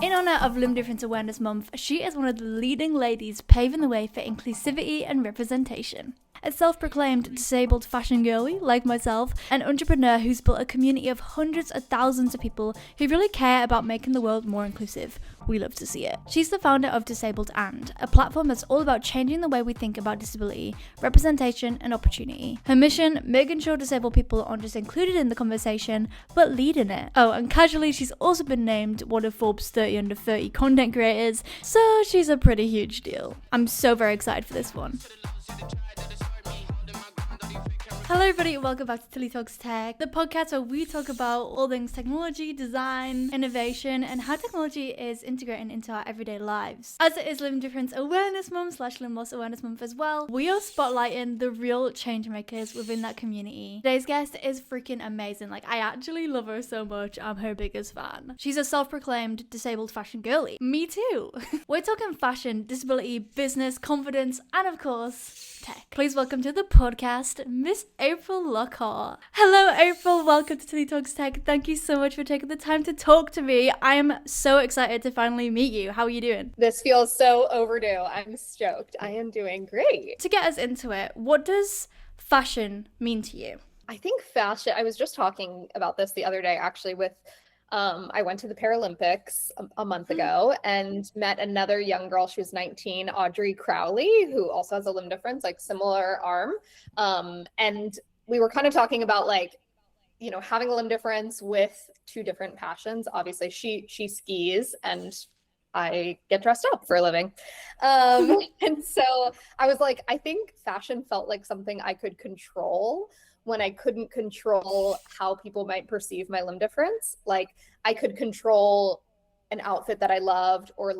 In honor of Limb Difference Awareness Month, she is one of the leading ladies paving the way for inclusivity and representation. A self-proclaimed disabled fashion girly like myself, an entrepreneur who's built a community of hundreds of thousands of people who really care about making the world more inclusive. We love to see it. She's the founder of Disabled And, a platform that's all about changing the way we think about disability, representation, and opportunity. Her mission, making sure disabled people aren't just included in the conversation, but lead in it. Oh, and casually, she's also been named one of Forbes 30 under 30 content creators, so she's a pretty huge deal. I'm so very excited for this one. Hello everybody and welcome back to Tilly Talks Tech, the podcast where we talk about all things technology, design, innovation, and how technology is integrating into our everyday lives. As it is Limb Difference Awareness Month / Limb Loss Awareness Month as well, we are spotlighting the real change makers within that community. Today's guest is freaking amazing. I actually love her so much. I'm her biggest fan. She's a self-proclaimed disabled fashion girly. Me too. We're talking fashion, disability, business, confidence, and of course, tech. Please welcome to the podcast, Miss April Lockhart. Hello April, welcome to Tilly Talks Tech. Thank you so much for taking the time to talk to me. I am so excited to finally meet you. How are you doing? This feels so overdue. I'm stoked. I am doing great. To get us into it, what does fashion mean to you? I think fashion, I was just talking about this the other day actually with I went to the Paralympics a month ago and met another young girl. She was 19, Audrey Crowley, who also has a limb difference, similar arm. And we were kind of talking about having a limb difference with two different passions. Obviously, she skis and I get dressed up for a living. And so I was like, I think fashion felt like something I could control when I couldn't control how people might perceive my limb difference. I could control an outfit that I loved or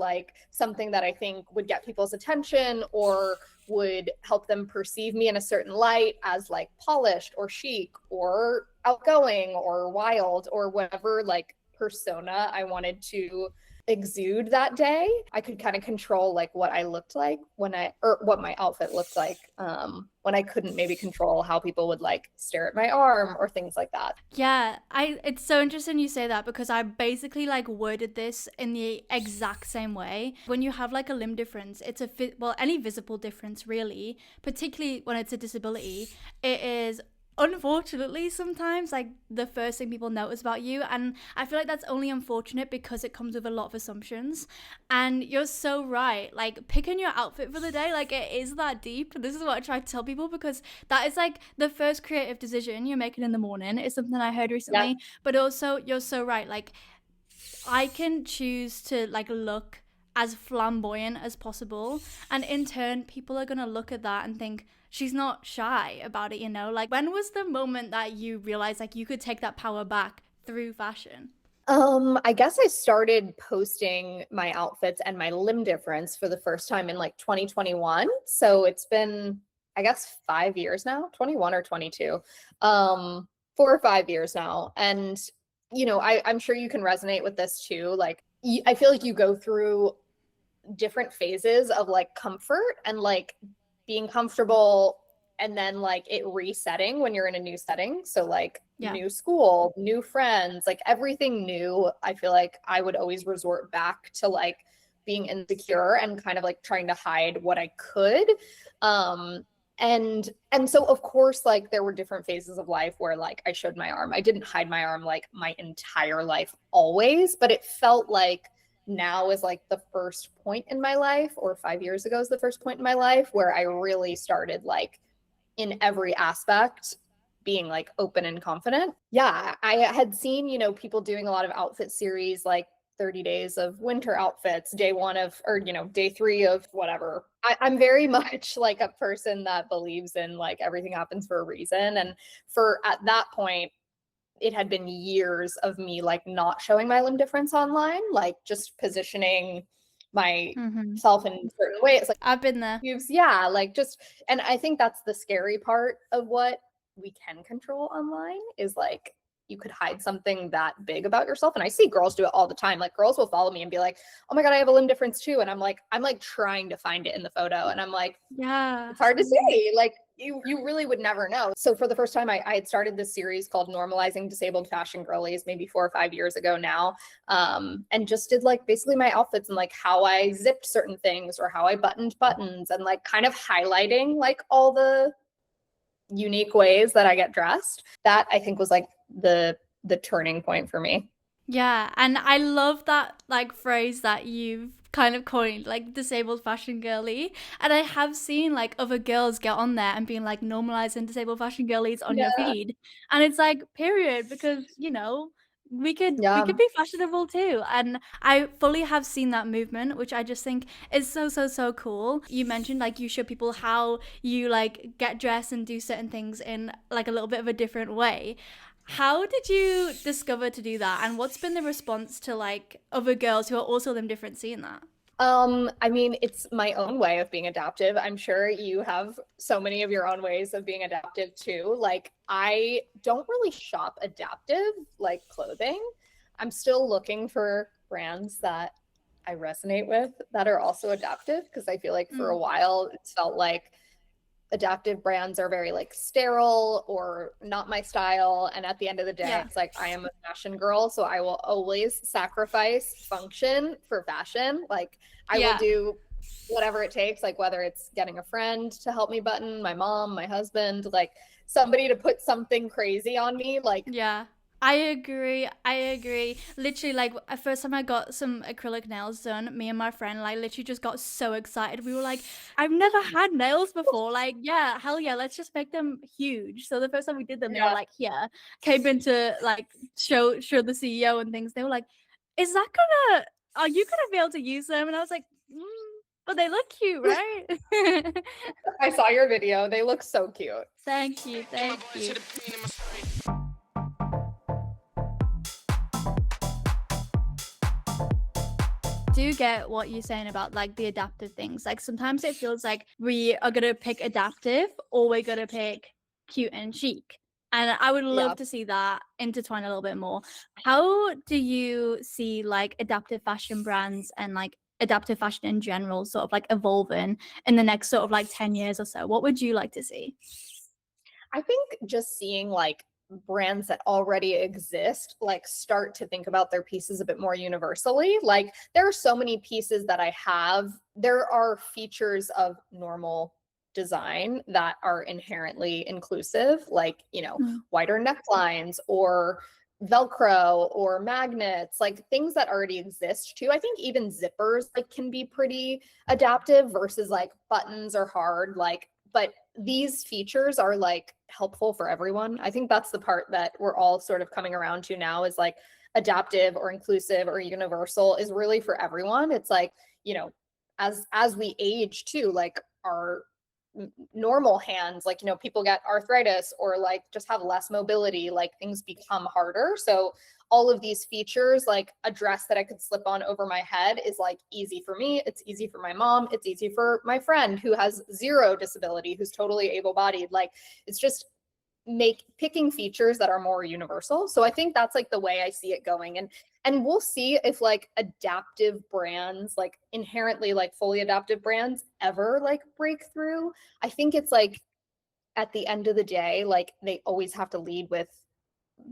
something that I think would get people's attention or would help them perceive me in a certain light as polished or chic or outgoing or wild or whatever persona I wanted to exude that day. I could kind of control what I looked like or what my outfit looked like when I couldn't maybe control how people would stare at my arm or things like that. Yeah, it's so interesting you say that because I basically worded this in the exact same way. When you have a limb difference, it's any visible difference really, particularly when it's a disability, it is unfortunately sometimes the first thing people notice about you, and I feel that's only unfortunate because it comes with a lot of assumptions. And you're so right, picking your outfit for the day, it is that deep. This is what I try to tell people because that is the first creative decision you're making in the morning. Is something I heard recently. Yeah. But also you're so right, I can choose to look as flamboyant as possible, and in turn people are gonna look at that and think she's not shy about it, when was the moment that you realized you could take that power back through fashion? I guess I started posting my outfits and my limb difference for the first time in 2021. So it's been, I guess, 5 years now, 21 or 22, 4 or 5 years now. And, I'm sure you can resonate with this too. I feel you go through different phases of comfort and being comfortable and then it resetting when you're in a new setting. So new school, new friends, everything new. I feel I would always resort back to being insecure and kind of trying to hide what I could. And so of course, there were different phases of life where I showed my arm. I didn't hide my arm my entire life always, but it felt now is the first point in my life, or 5 years ago is the first point in my life where I really started in every aspect being open and confident. Yeah, I had seen, people doing a lot of outfit series 30 days of winter outfits, day 1 of, or day 3 of whatever. I'm very much a person that believes in everything happens for a reason. And at that point, it had been years of me not showing my limb difference online, just positioning myself in certain ways. I've been there. Yeah, and I think that's the scary part of what we can control online is you could hide something that big about yourself. And I see girls do it all the time. Girls will follow me and be like, oh my God, I have a limb difference too. And I'm trying to find it in the photo. And I'm yeah, it's hard to see. you really would never know. So for the first time, I had started this series called Normalizing Disabled Fashion Girlies, maybe 4 or 5 years ago now, and just did like basically my outfits and like how I zipped certain things or how I buttoned buttons and like kind of highlighting like all the unique ways that I get dressed. That I think was like the turning point for me. Yeah, and I love that like phrase that you've kind of coined, like disabled fashion girly. And I have seen like other girls get on there and being like normalizing disabled fashion girlies on your Yeah. feed. And it's like period because, we could Yeah. be fashionable too. And I fully have seen that movement, which I just think is so cool. You mentioned like you show people how you like get dressed and do certain things in like a little bit of a different way. How did you discover to do that? And what's been the response to like other girls who are also them different seeing that? I mean, it's my own way of being adaptive. I'm sure you have so many of your own ways of being adaptive too. Like, I don't really shop adaptive like clothing. I'm still looking for brands that I resonate with that are also adaptive because I feel like for a Mm, while it's felt like adaptive brands are very like sterile or not my style. And at the end of the day, yeah. it's like I am a fashion girl, so I will always sacrifice function for fashion. Like I will Yeah. do whatever it takes, like whether it's getting a friend to help me button, my mom, my husband, like somebody to put something crazy on me. Like, Yeah. I agree. I agree. Literally, like, first time I got some acrylic nails done, me and my friend, like, literally just got so excited. We were like, I've never had nails before. Like, yeah, hell yeah, let's just make them huge. So the first time we did them, they were yeah, like, here, came in to, like, show the CEO and things. They were like, is that are you gonna be able to use them? And I was like, but they look cute, right? I saw your video. They look so cute. Thank you. Thank you. Do get what you're saying about like the adaptive things. Like sometimes it feels like we are gonna pick adaptive or we're gonna pick cute and chic. And I would love Yeah. to see that intertwine a little bit more. How do you see like adaptive fashion brands and like adaptive fashion in general sort of like evolving in the next sort of like 10 years or so? What would you like to see? I think just seeing like brands that already exist like start to think about their pieces a bit more universally. Like there are so many pieces that I have. There are features of normal design that are inherently inclusive, like, Mm, wider necklines or Velcro or magnets, like things that already exist too. I think even zippers like can be pretty adaptive versus like buttons are hard, like, but these features are like helpful for everyone. I think that's the part that we're all sort of coming around to now is like adaptive or inclusive or universal is really for everyone. It's like, you know, as we age too, like our normal hands, like, people get arthritis or like just have less mobility, like things become harder. So all of these features, like a dress that I could slip on over my head is like easy for me. It's easy for my mom. It's easy for my friend who has zero disability, who's totally able-bodied. Like it's just picking features that are more universal. So I think that's like the way I see it going. And we'll see if like adaptive brands, like inherently like fully adaptive brands ever like break through. I think it's like at the end of the day, like they always have to lead with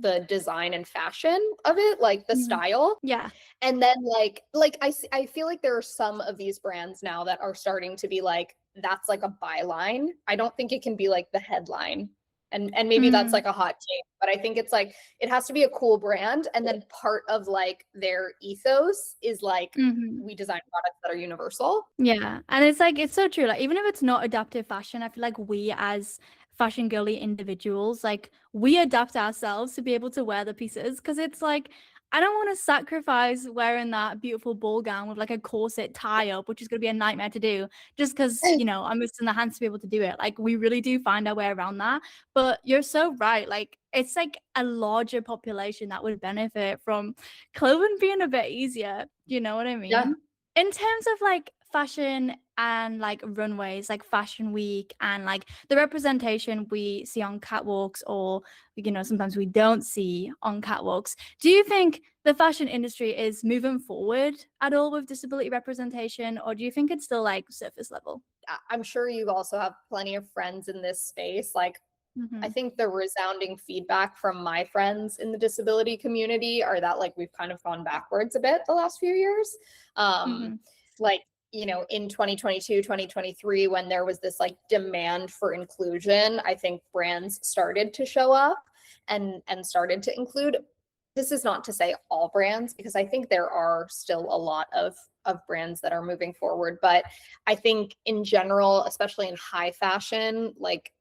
the design and fashion of it, like the mhm. style. Yeah. And then I feel like there are some of these brands now that are starting to be like that's like a byline. I don't think it can be like the headline. And maybe that's Mm, like a hot take, but I think it's like it has to be a cool brand and then part of like their ethos is like mhm. we design products that are universal. Yeah, and it's like it's so true. Like even if it's not adaptive fashion, I feel like we as fashion girly individuals, like we adapt ourselves to be able to wear the pieces because it's like I don't want to sacrifice wearing that beautiful ball gown with like a corset tie up, which is going to be a nightmare to do just because, I'm missing the hands to be able to do it. Like we really do find our way around that. But you're so right. Like it's like a larger population that would benefit from clothing being a bit easier. You know what I Yeah. mean? In terms of like fashion and like runways, like fashion week and like the representation we see on catwalks or sometimes we don't see on catwalks, do you think the fashion industry is moving forward at all with disability representation or do you think it's still like surface level? I'm sure you also have plenty of friends in this space. Like, I Mm-hmm. think the resounding feedback from my friends in the disability community are that like we've kind of gone backwards a bit the last few years. Mm-hmm. Like, in 2022, 2023, when there was this like demand for inclusion, I think brands started to show up and started to include. This is not to say all brands, because I think there are still a lot of brands that are moving forward, but I think in general, especially in high fashion, like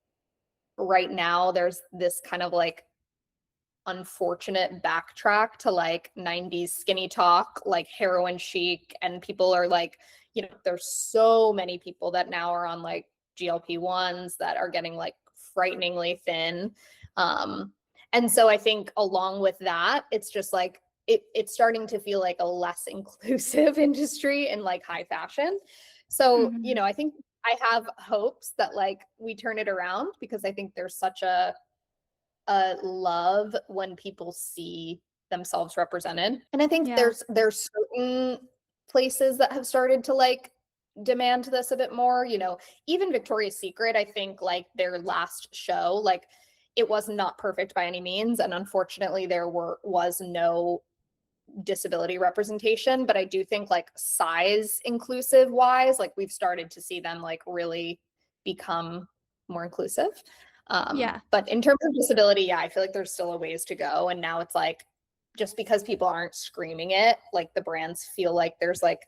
right now there's this kind of like unfortunate backtrack to like 90s skinny talk, like heroin chic, and people are like, there's so many people that now are on like GLP-1s that are getting like frighteningly thin. And so I think along with that, it's just like it's starting to feel like a less inclusive industry in like high fashion. So, Mm-hmm. I think I have hopes that like we turn it around, because I think there's such a love when people see themselves represented. And I think Yeah. there's certain places that have started to like demand this a bit more. Even Victoria's Secret, I think like their last show, like it was not perfect by any means, and unfortunately there was no disability representation, but I do think like size inclusive wise, like we've started to see them like really become more inclusive. Yeah. But in terms of disability, yeah, I feel like there's still a ways to go. And now it's like, just because people aren't screaming it, like the brands feel like there's like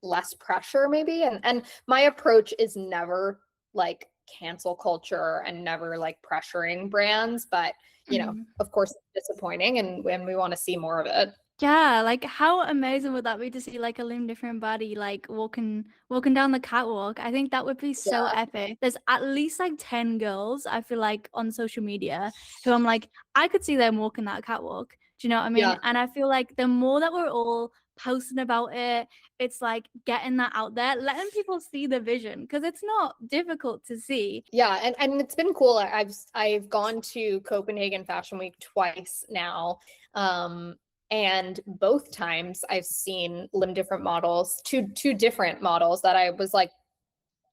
less pressure maybe. And my approach is never like cancel culture and never like pressuring brands, but Mm-hmm. of course it's disappointing, and we want to see more of it. Yeah, like how amazing would that be to see like a limb different body like walking down the catwalk? I think that would be so Yeah. epic. There's at least like 10 girls I feel like on social media who I'm like I could see them walking that catwalk. Do you know what I mean? Yeah. And I feel like the more that we're all posting about it, it's like getting that out there, letting people see the vision because it's not difficult to see. Yeah, and it's been cool. I've gone to Copenhagen Fashion Week twice now. And both times I've seen limb different models, two different models that I was like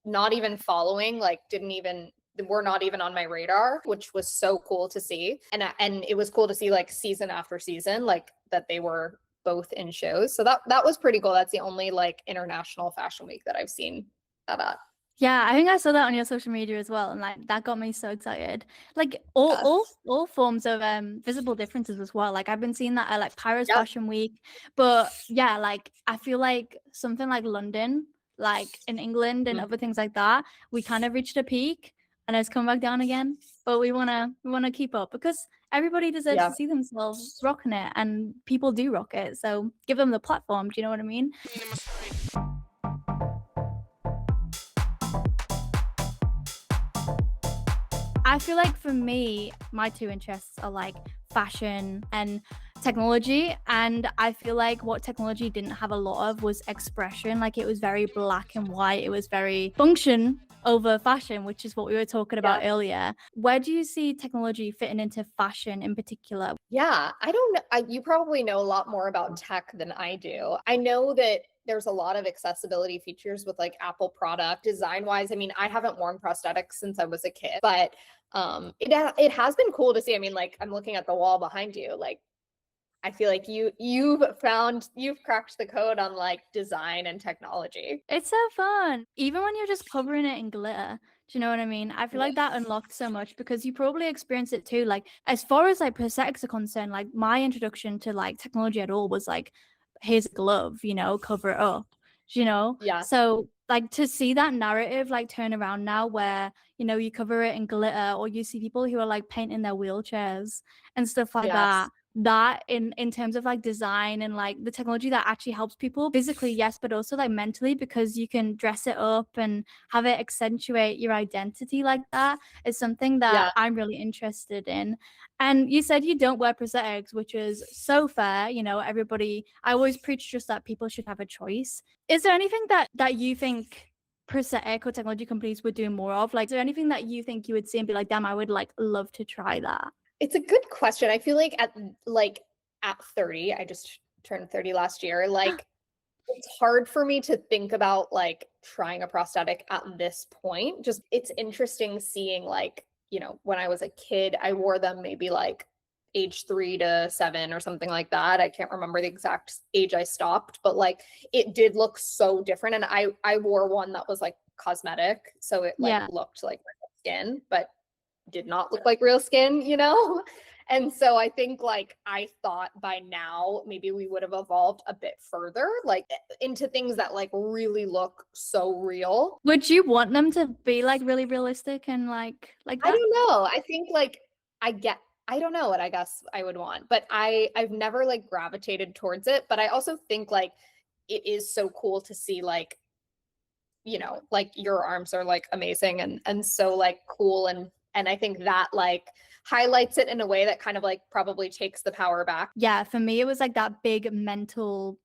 not even following, like didn't even were not even on my radar, which was so cool to see. And it was cool to see like season after season, like that they were both in shows. So that was pretty cool. That's the only like international fashion week that I've seen that at. Yeah, I think I saw that on your social media as well, and like that got me so excited. Like all Yeah. all all forms of visible differences as well. Like I've been seeing that at like Paris Yep. Fashion Week, but yeah, like I feel like something like London, like in England and Mhm. other things like that, we kind of reached a peak and it's come back down again. But we wanna keep up because everybody deserves to Yeah. see themselves rocking it, and people do rock it. So give them the platform. Do you know what I mean? I feel like for me, my two interests are like fashion and technology. And I feel like what technology didn't have a lot of was expression. Like it was very black and white, it was very function over fashion, which is what we were talking about Yeah. earlier. Where do you see technology fitting into fashion in particular? Yeah, I don't know. You probably know a lot more about tech than I do. I know that there's a lot of accessibility features with like Apple product design wise. I mean, I haven't worn prosthetics since I was a kid, but it has been cool to see. I mean, like I'm looking at the wall behind you. Like I feel like you've cracked the code on like design and technology. It's so fun. Even when you're just covering it in glitter. Do you know what I mean? I feel like that unlocked so much because you probably experienced it too. Like as far as like prosthetics are concerned, like my introduction to like technology at all was like, here's a glove, cover it up. Do you know? Yeah. So like to see that narrative like turn around now where, you cover it in glitter or you see people who are like painting their wheelchairs and stuff like Yes. that in terms of like design and like the technology that actually helps people physically, yes, but also like mentally because you can dress it up and have it accentuate your identity like that is something that Yeah. I'm really interested in. And you said you don't wear prosthetics, which is so fair. Everybody, I always preach just that people should have a choice. Is there anything that you think prosthetic or technology companies would do more of? Like, is there anything that you think you would see and be like, damn, I would like love to try that? It's a good question. I feel like at 30, I just turned 30 last year, like it's hard for me to think about like trying a prosthetic at this point. Just it's interesting seeing like, you know, when I was a kid, I wore them maybe like age 3 to 7 or something like that. I can't remember the exact age I stopped, but like it did look so different. And I wore one that was like cosmetic, so it like Yeah. looked like real skin, but did not look like real skin, you know? And so I think like I thought by now maybe we would have evolved a bit further, like into things that like really look so real. Would you want them to be like really realistic and like I that? don't know. I think like I get I don't know what I guess I would want, but I've never like gravitated towards it, but I also think like it is so cool to see like, you know, like your arms are like amazing and so like cool, and I think that like highlights it in a way that kind of like probably takes the power back. Yeah, for me it was like that big mental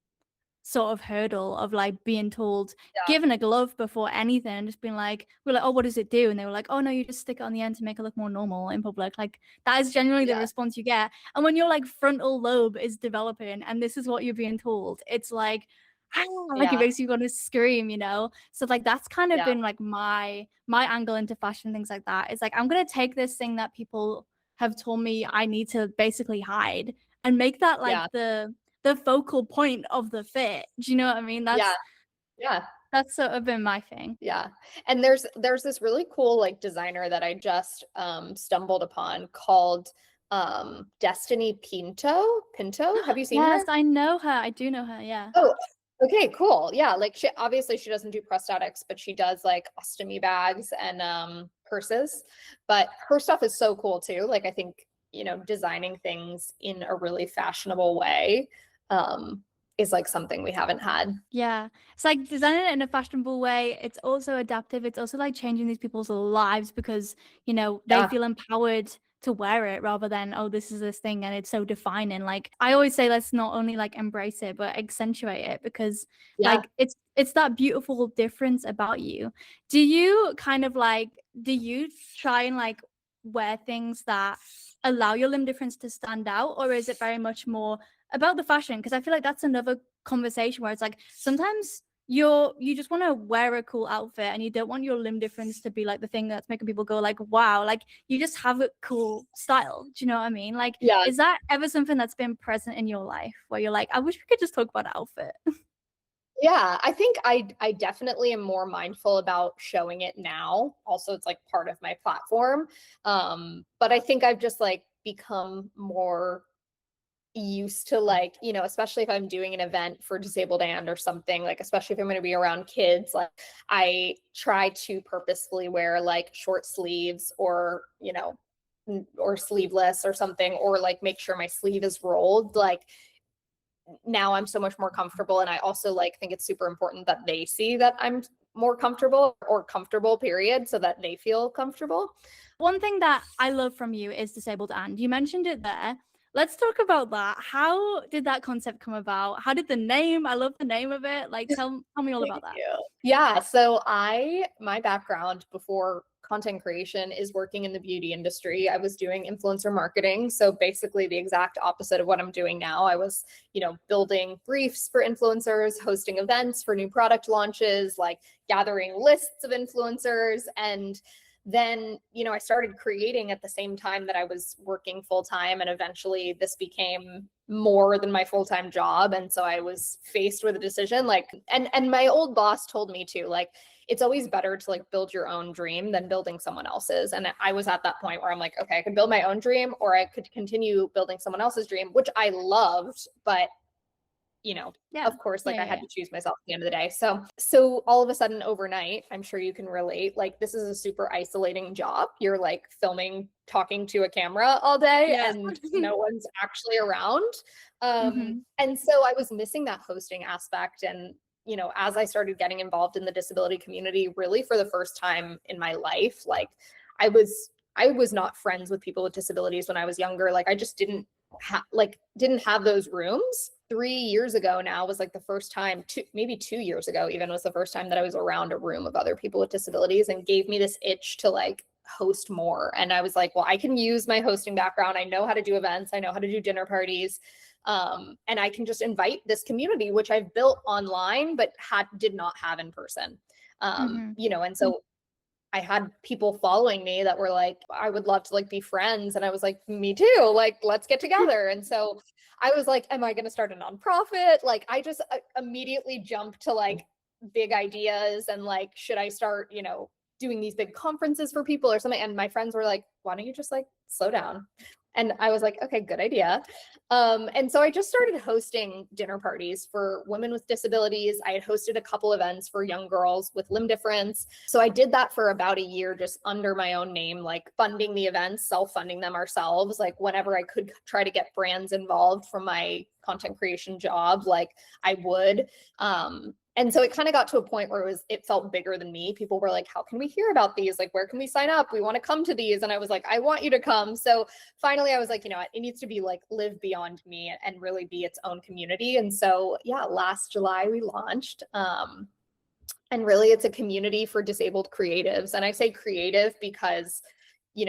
sort of hurdle of like being told, Yeah. given a glove before anything, and just being like, we're like, oh, what does it do? And they were like, oh no, you just stick it on the end to make it look more normal in public. Like that is genuinely the Yeah. response you get. And when your like frontal lobe is developing and this is what you're being told, it's like, ah, like it Yeah. makes you want to scream, you know? So like that's kind of Yeah. been like my angle into fashion, things like that. It's like I'm gonna take this thing that people have told me I need to basically hide and make that like Yeah. the focal point of the fit. Do you know what I mean? Yeah. Yeah. That's sort of been my thing. Yeah. And there's this really cool like designer that I just stumbled upon called Destiny Pinto. Have you seen Yes, her? I know her. I do know her. Yeah. Oh, okay, cool. Yeah, like she obviously she doesn't do prosthetics, but she does like ostomy bags and purses. But her stuff is so cool too. Like I think, you know, designing things in a really fashionable way is like something we haven't had. Yeah. It's like designing it in a fashionable way. It's also adaptive. It's also like changing these people's lives because, you know, they Yeah, feel empowered to wear it rather than, oh, this is this thing and it's so defining. Like I always say, let's not only like embrace it, but accentuate it because yeah. like it's that beautiful difference about you. Do you kind of like, do you try and like wear things that allow your limb difference to stand out, or is it very much more about the fashion? Because I feel like that's another conversation where it's like sometimes you just want to wear a cool outfit and you don't want your limb difference to be like the thing that's making people go like wow, like you just have a cool style. Do you know what I mean? Like Yeah. is that ever something that's been present in your life where you're like, I wish we could just talk about outfit? Yeah, I think I definitely am more mindful about showing it now. Also, it's like part of my platform. But I think I've just like become more used to like, you know, especially if I'm doing an event for disabled and or something, like especially if I'm going to be around kids, like I try to purposefully wear like short sleeves or, you know, or sleeveless or something, or like make sure my sleeve is rolled. Like now I'm so much more comfortable, and I also like think it's super important that they see that I'm more comfortable or comfortable period, so that they feel comfortable. One thing that I love from you is disabled and you mentioned it there. Let's talk about that. How did that concept come about? How did the name? I love the name of it. Like tell me all Thank about that. you. Yeah, so my background before content creation is working in the beauty industry. I was doing influencer marketing, so basically the exact opposite of what I'm doing now. I was, you know, building briefs for influencers, hosting events for new product launches, like gathering lists of influencers, and then, you know, I started creating at the same time that I was working full time, and eventually this became more than my full-time job. And so I was faced with a decision like, and my old boss told me to like, it's always better to like build your own dream than building someone else's. And I was at that point where I'm like, okay, I could build my own dream or I could continue building someone else's dream, which I loved, but you know, Yeah. of course, Yeah, like I yeah, had yeah. to choose myself at the end of the day. So all of a sudden overnight, I'm sure you can relate, like this is a super isolating job. You're like filming, talking to a camera all day Yeah. and no one's actually around. Hmm. And so I was missing that hosting aspect. And, you know, as I started getting involved in the disability community, really for the first time in my life, like I was not friends with people with disabilities when I was younger. Like I just didn't have those rooms. 3 years ago now was like the first time, maybe 2 years ago even, was the first time that I was around a room of other people with disabilities, and gave me this itch to like host more. And I was like, well, I can use my hosting background. I know how to do events. I know how to do dinner parties. And I can just invite this community, which I've built online, but did not have in person. Mm-hmm. And so I had people following me that were like, I would love to like be friends. And I was like, me too. Like, let's get together. And so I was like, am I going to start a nonprofit? Like, I just immediately jumped to like big ideas and like, should I start, doing these big conferences for people or something? And my friends were like, why don't you just like slow down? And I was like, okay, good idea. And so I just started hosting dinner parties for women with disabilities. I had hosted a couple events for young girls with limb difference. So I did that for about a year, just under my own name, like funding the events, self-funding them ourselves. Like whenever I could try to get brands involved from my content creation job, like I would. And so it kind of got to a point where it felt bigger than me. People were like, how can we hear about these? Like, where can we sign up? We want to come to these. And I was like, I want you to come. So finally I was like, it needs to be like live beyond me and really be its own community. And so, yeah, last July we launched. And really it's a community for disabled creatives. And I say creative because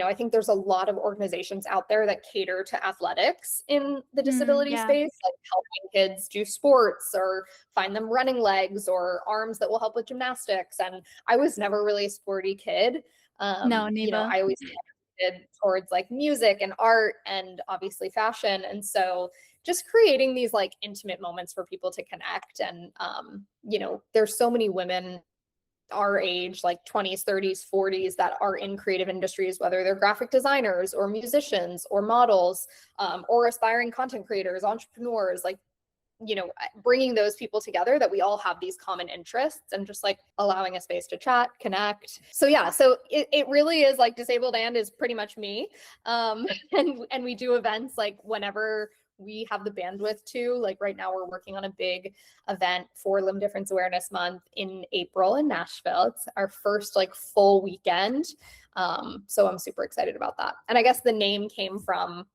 I think there's a lot of organizations out there that cater to athletics in the disability Yeah. space, like helping kids do sports or find them running legs or arms that will help with gymnastics. And I was never really a sporty kid. No, neither. I always connected towards like music and art and obviously fashion. And so just creating these like intimate moments for people to connect. And, there's so many women our age, like 20s, 30s, 40s, that are in creative industries, whether they're graphic designers or musicians or models, or aspiring content creators, entrepreneurs, like, bringing those people together that we all have these common interests and just like allowing a space to chat, connect. So yeah, so it really is like Disabled and is pretty much me. And we do events like whenever we have the bandwidth to. Like right now we're working on a big event for Limb Difference Awareness Month in April in Nashville. It's our first like full weekend. So I'm super excited about that. And I guess the name came from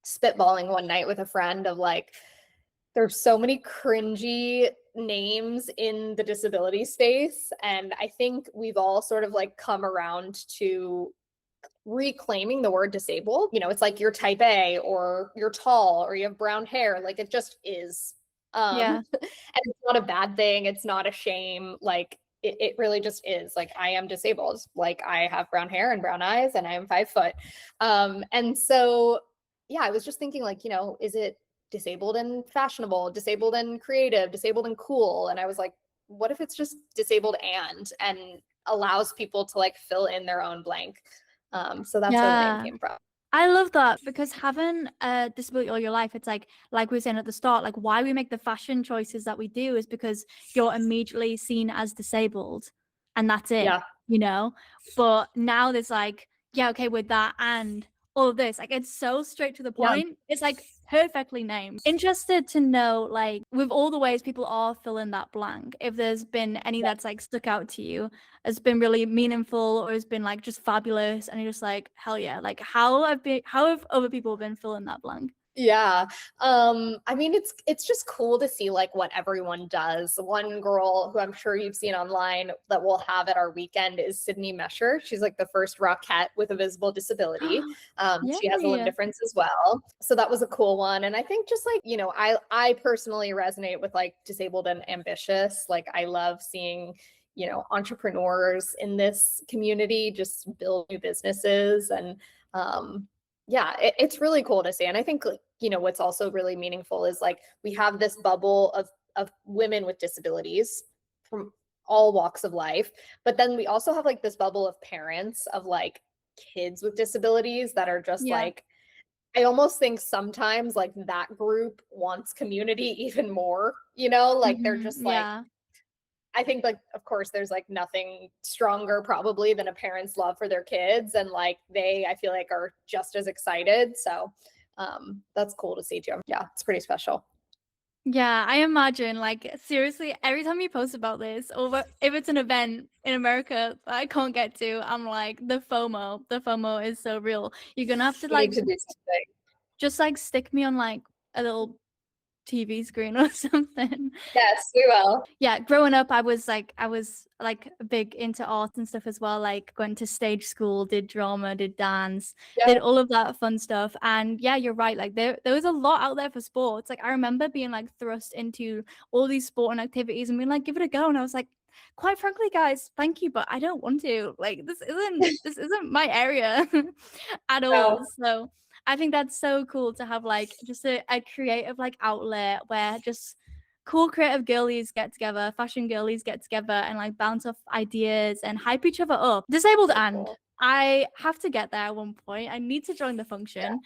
spitballing one night with a friend of like, there's so many cringy names in the disability space. And I think we've all sort of like come around to reclaiming the word disabled. It's like you're type A or you're tall or you have brown hair. Like it just is. Yeah. And it's not a bad thing. It's not a shame. Like it really just is. Like I am disabled. Like I have brown hair and brown eyes and I am 5 foot. And so, yeah, I was just thinking like, is it disabled and fashionable, disabled and creative, disabled and cool? And I was like, what if it's just disabled and allows people to like fill in their own blank? So that's where the name came from. I love that because having a disability all your life, it's like we were saying at the start, like why we make the fashion choices that we do is because you're immediately seen as disabled and that's it, But now there's like, yeah, okay, with that and all of this, like it's so straight to the point. Yeah. It's like perfectly named. Interested to know, like with all the ways people are filling that blank, if there's been any that's like stuck out to you, has been really meaningful or has been like just fabulous and you're just like, hell yeah, like how have other people been filling that blank? Yeah. I mean, it's just cool to see like what everyone does. One girl who I'm sure you've seen online that we'll have at our weekend is Sydney Mesher. She's like the first Rockette with a visible disability. She has a limb difference as well. So that was a cool one. And I think just like, I personally resonate with like disabled and ambitious. Like I love seeing entrepreneurs in this community just build new businesses. And yeah, it's really cool to see. And I think, what's also really meaningful is like we have this bubble of women with disabilities from all walks of life. But then we also have like this bubble of parents of like kids with disabilities that are just like, I almost think sometimes like that group wants community even more, like they're just like, I think like, of course, there's like nothing stronger probably than a parent's love for their kids. And like I feel like are just as excited. So that's cool to see too. Yeah, it's pretty special. Yeah, I imagine like seriously, every time you post about this or if it's an event in America that I can't get to, I'm like the FOMO is so real. You're gonna have to like to do something. Just like stick me on like a little TV screen or something. Yes, we will. Yeah, growing up, I was like big into art and stuff as well. Like went to stage school, did drama, did dance, did all of that fun stuff. And yeah, you're right. Like there was a lot out there for sports. Like I remember being like thrust into all these sporting activities and being like, give it a go. And I was like, quite frankly, guys, thank you, but I don't want to. Like, this isn't my area at all. So So I think that's so cool to have like just a creative like outlet where just cool creative girlies get together, fashion girlies get together and like bounce off ideas and hype each other up. Disabled so and cool. I have to get there at one point. I need to join the Yeah. function.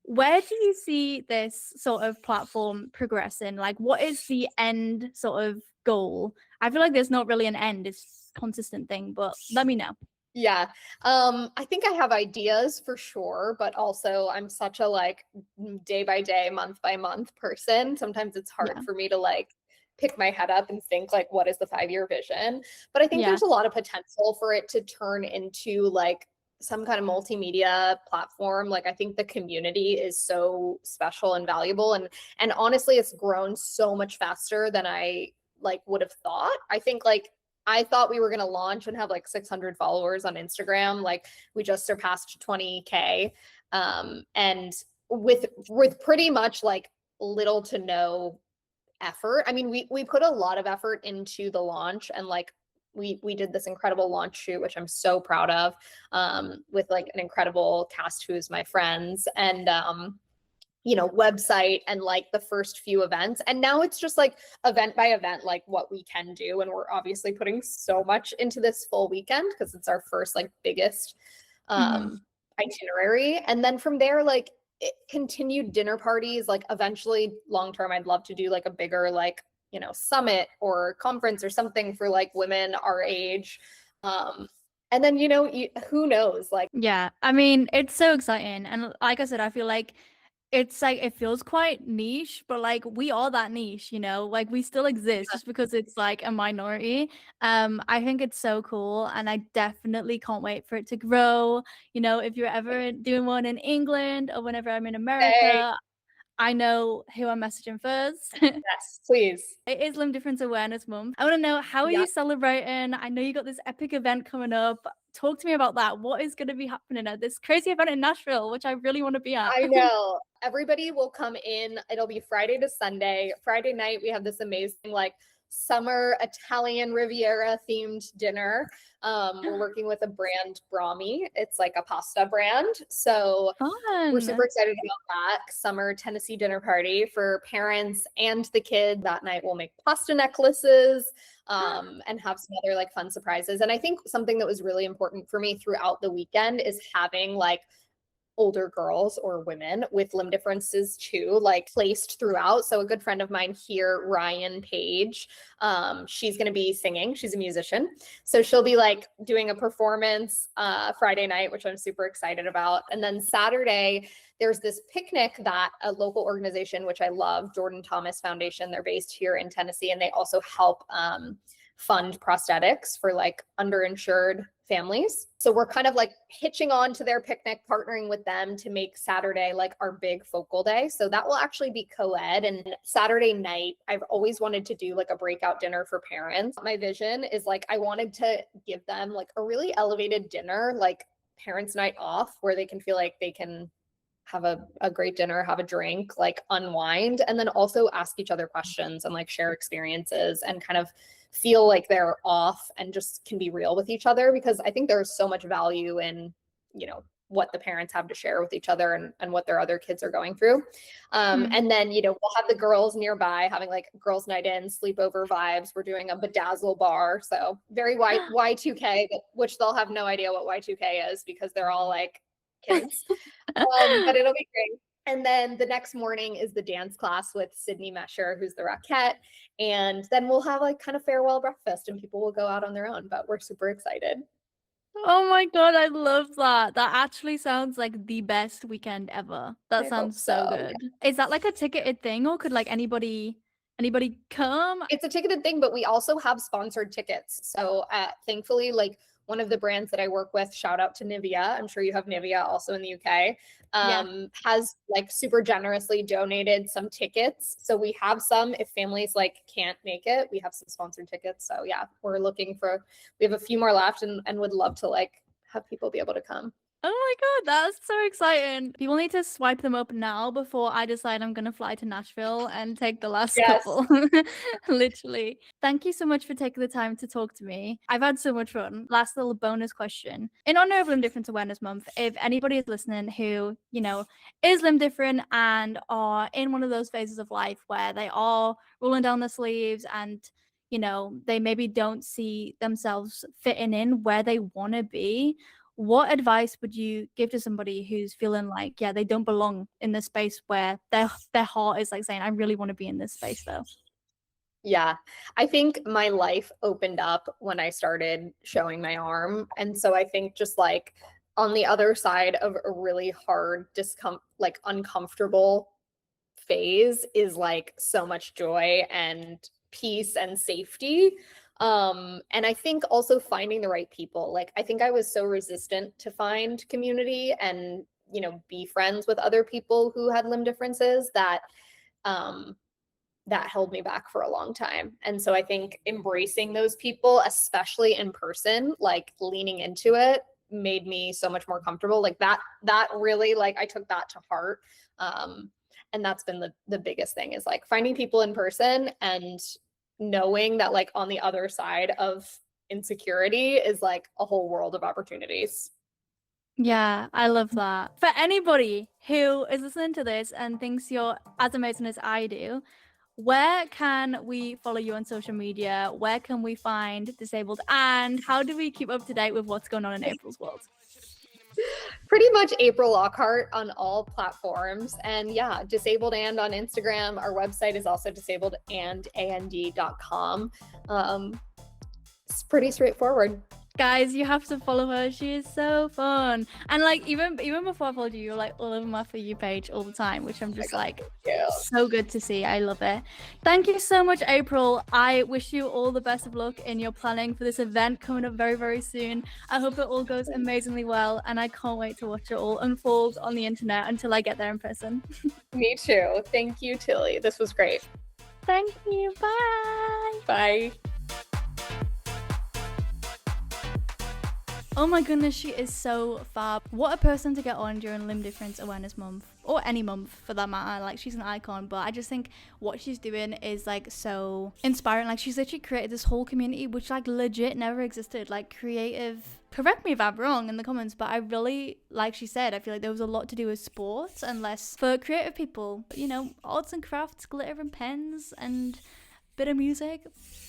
Where do you see this sort of platform progressing? Like, what is the end sort of goal? I feel like there's not really an end, it's a consistent thing, but let me know. Yeah. I think I have ideas for sure, but also I'm such a like day by day, month by month person. Sometimes it's hard Yeah. for me to like pick my head up and think like what is the 5-year vision? But I think Yeah. there's a lot of potential for it to turn into like some kind of multimedia platform. Like I think the community is so special and valuable, and honestly it's grown so much faster than I like would have thought. I thought we were going to launch and have like 600 followers on Instagram. Like we just surpassed 20K. And with pretty much like little to no effort. I mean, we put a lot of effort into the launch, and like we did this incredible launch shoot, which I'm so proud of, with like an incredible cast who is my friends, and website, and like the first few events. And now it's just like event by event, like what we can do. And we're obviously putting so much into this full weekend because it's our first like biggest Hmm. itinerary. And then from there, like continued dinner parties, like eventually long term, I'd love to do like a bigger, like, summit or conference or something for like women our age. And then, who knows, like, Yeah. I mean, it's so exciting. And like I said, I feel like it's like it feels quite niche, but like we are that niche, like we still exist just because it's like a minority. I think it's so cool and I definitely can't wait for it to grow. If you're ever doing one in England or whenever I'm in hey, America, I know who I'm messaging first. yes, please. It is Limb Difference Awareness Month. I want to know, how are Yeah. you celebrating? I know you got this epic event coming up. Talk to me about that. What is going to be happening at this crazy event in Nashville, which I really want to be at? I know. Everybody will come in. It'll be Friday to Sunday. Friday night, we have this amazing, like, summer Italian Riviera themed dinner. We're working with a brand, Brahmi. It's like a pasta brand. So we're super Fun. excited about that summer Tennessee dinner party for parents and the kid. That night, we'll make pasta necklaces, and have some other like fun surprises. And I think something that was really important for me throughout the weekend is having like older girls or women with limb differences too, like placed throughout. So a good friend of mine here, Ryan Page, she's going to be singing. She's a musician. So she'll be like doing a performance Friday night, which I'm super excited about. And then Saturday, there's this picnic that a local organization, which I love, Jordan Thomas Foundation, they're based here in Tennessee, and they also help fund prosthetics for like underinsured families. So we're kind of like hitching on to their picnic, partnering with them to make Saturday like our big focal day. So that will actually be co-ed. And Saturday night, I've always wanted to do like a breakout dinner for parents. My vision is like I wanted to give them like a really elevated dinner, like parents' night off, where they can feel like they can have a great dinner, have a drink, like unwind, and then also ask each other questions and like share experiences and kind of feel like they're off and just can be real with each other, because I think there's so much value in, what the parents have to share with each other, and what their other kids are going through. Mm. And then, we'll have the girls nearby having like girls' night in, sleepover vibes. We're doing a bedazzle bar. So very Y2K, which they'll have no idea what Y2K is because they're all like kids. But it'll be great. And then the next morning is the dance class with Sydney Mesher, who's the Rockette. And then we'll have like kind of farewell breakfast and people will go out on their own, but we're super excited. Oh my God, I love that. That actually sounds like the best weekend ever. That I hope sounds so so. good. Is that like a ticketed thing or could like anybody come? It's a ticketed thing, but we also have sponsored tickets. So thankfully, like one of the brands that I work with, shout out to Nivea. I'm sure you have Nivea also in the UK, Yeah. has like super generously donated some tickets. So we have some, if families like can't make it, we have some sponsored tickets. So yeah, we have a few more left, and would love to like have people be able to come. Oh my god, that's so exciting. People need to swipe them up now before I decide I'm gonna fly to Nashville and take the last Yes. couple. Literally. Thank you so much for taking the time to talk to me. I've had so much fun. Last little bonus question. In honor of Limb Difference Awareness Month, if anybody is listening who, is limb different and are in one of those phases of life where they are rolling down their sleeves and they maybe don't see themselves fitting in where they want to be, what advice would you give to somebody who's feeling like, yeah, they don't belong in this space where their heart is like saying, I really want to be in this space though? Yeah, I think my life opened up when I started showing my arm. And so I think just like on the other side of a really hard, like uncomfortable phase is like so much joy and peace and safety. And I think also finding the right people. Like I think I was so resistant to find community and, be friends with other people who had limb differences um that held me back for a long time. And so I think embracing those people, especially in person, like leaning into it, made me so much more comfortable. Like that really, like I took that to heart. And that's been the biggest thing, is like finding people in person and knowing that like on the other side of insecurity is like a whole world of opportunities. Yeah, I love that. For anybody who is listening to this and thinks you're as amazing as I do, where can we follow you on social media? Where can we find Disabled? And how do we keep up to date with what's going on in April's world? Pretty much April Lockhart on all platforms. And yeah, Disabled And on Instagram. Our website is also disabledandand.com. It's pretty straightforward. Guys, you have to follow her. She is so fun. And like even before I followed you, you're like all over my For You page all the time, which I'm just like so good to see. I love it. Thank you so much, April. I wish you all the best of luck in your planning for this event coming up very, very soon. I hope it all goes amazingly well, and I can't wait to watch it all unfold on the internet until I get there in person. Me too. Thank you, Tilly. This was great. Thank you. Bye. Bye. Oh my goodness, she is so fab. What a person to get on during Limb Difference Awareness Month, or any month for that matter. Like, she's an icon, but I just think what she's doing is like so inspiring. Like, she's literally created this whole community which like legit never existed. Like, creative, correct me if I'm wrong in the comments, but I really, like she said, I feel like there was a lot to do with sports and less for creative people. Arts and crafts, glitter and pens, and bit of music.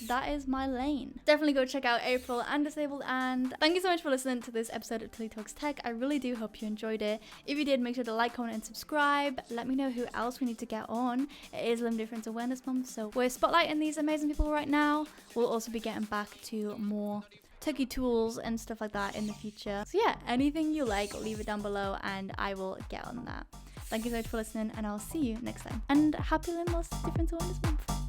That is my lane. Definitely go check out April and Disabled. And thank you so much for listening to this episode of Tilly Talks Tech. I really do hope you enjoyed it. If you did, make sure to like, comment and subscribe. Let me know who else we need to get on. It is Limb Difference Awareness Month, so we're spotlighting these amazing people right now. We'll also be getting back to more techie tools and stuff like that in the future. So yeah, anything you like, leave it down below and I will get on that. Thank you so much for listening, and I'll see you next time. And happy Limb Difference Awareness Month.